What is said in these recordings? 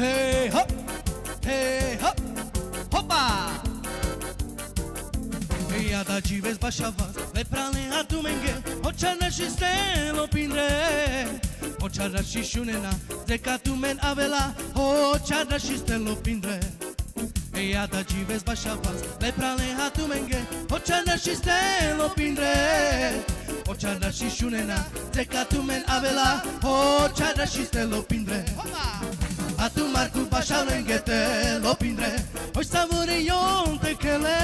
Hey hop, hey hop, hopa! Ea da gives bashavas, le prale hatumenge, ochana și stelo pindre. Ochara și șunena, zekatumen avela, ochara și stelo pindre. Ea da gives bashavas, le prale hatumenge, ochana și stelo pindre. Ochara și șunena, zekatumen avela, ochara și stelo pindre. Atu marcu bashavenge te lo pindre, oi savurion te kele.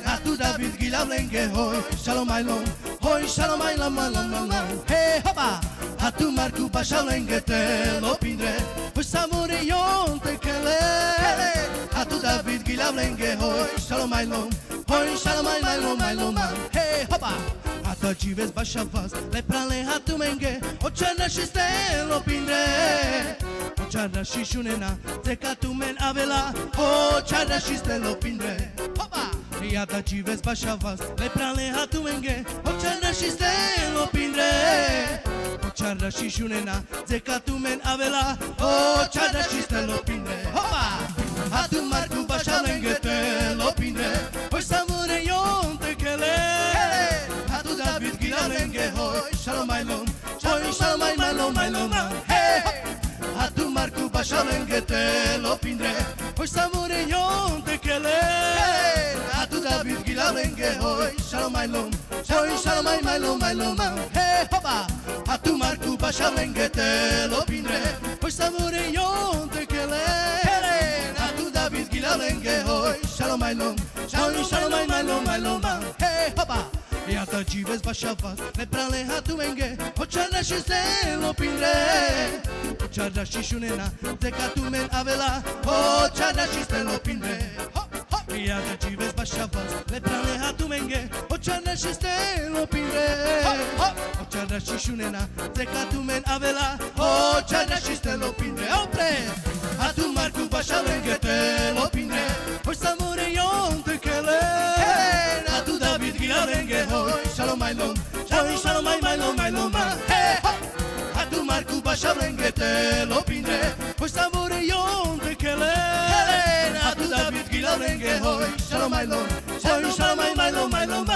Atu David gilavlenge hoi, shalom ailom, hoi shalom ailom ailom ailom. Hey hopa! Atu marcu bashavlenge te lo pindre, oi savurion te kele. Atu David gilavlenge hoi, shalom ailom, hoi shalom ailom ailom. Hey hopa! Ata gives bashavas, le prale hatumenge, ochana și stelo pindre. Ochara și șunena, zekatumen avela, ochara și stelo pindre. Hopa! Ea da gives bashavas, le prale hatumenge, ochara și stelo pindre. Ochara și șunena, zekatumen avela, ochara și stelo pindre. Hopa! Atu marcu bashavlenge te lo pindre, oi savure ion te kele. Atu David gilavlenge hoi, shalom ailom, hoi shalom ailom ailom. Hey! Atu marcu bashavlenge te lo pindre, oi savure ion te kele. Atu David gilavlenge hoi, shalom ailom, hoi shalom ailom ailom. Hey hopa! Atu marcu bashavlenge te lo pindre, oi savure ion te kele. Atu David gilavlenge hoi, shalom ailom, hoi shalom ailom ailom. Hey hopa! Iată gives bashavas, le prale hatumenge, ochara și stelo pindre. Ochara și șunena, zekatumen avela, ochara și stelo pindre. Iată gives bashavas, le prale hatumenge, ochara și stelo pindre. Ochara și șunena, zekatumen avela, ochara și stelo pindre. Opre! Atu marcu bashavlenge te lo pindre, oi savure ion te kele. Atu David gilavlenge hoi, shalom ailom, hoi shalom ailom ailom. Hey hop! Atu marcu bashavlenge te lo pindre, oi savure ion te kele. Atu David gilavlenge hoi, shalom ailom, hoi shalom ailom ailom.